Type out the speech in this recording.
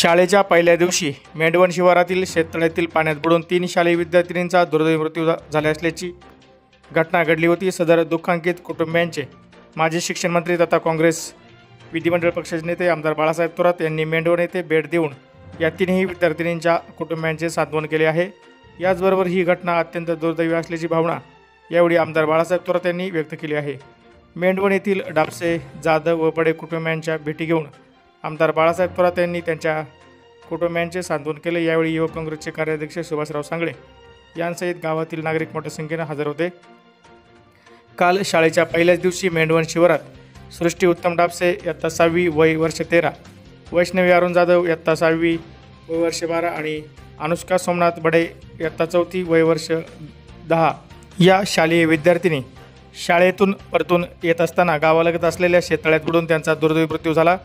शाळेच्या पहिल्या दिवशी मेंढवण शिवारातील शेततळ्यातील पाण्यात बुडून 3 शालेय विद्यार्थिनींचा दुर्दैवी मृत्यू झाला असल्याची घटना घडली होती। सदर दुःखांकित कुटुंबियांचे माजी शिक्षण मंत्री तथा काँग्रेस विधिमंडळ पक्षाचे नेते आमदार बाळासाहेब थोरात यांनी मेंढवण येथे भेट देऊन या 3ही विद्यार्थिनींच्या कुटुंबियांचे सांत्वन केले आहे। याचबरोबर ही घटना अत्यंत दुर्दैवी असल्याची भावना यावेळी आमदार बाळासाहेब थोरात यांनी व्यक्त केली आहे। मेंढवण येथील डापसे, जाधव व बडे कुटुंबियांच्या भेटी घेऊन आमदार बाळासाहेब थोरात यांनी त्यांच्या कुटुंबियांचे सांत्वन केले। यावेळी युवक काँग्रेसचे कार्याध्यक्ष सुभाषराव सांगळे यांसहित गावातील नागरिक मोठ्या संख्येने हजर होते। काल शाळेच्या पहिल्याच दिवशी मेंढवण शिवारात सृष्टी उत्तम डापसे इयत्ता 6वी वय वर्ष 13, वैष्णवी अरुण जाधव इयत्ता 6वी वय वर्ष 12 आणि अनुष्का सोमनाथ बडे इयत्ता 4थी वय वर्ष 10 या शालेय विद्यार्थिनी शाळेतून परतून येत असताना गावालगत असलेल्या शेततळ्यात बुडून त्यांचा दुर्दैवी मृत्यू झाला।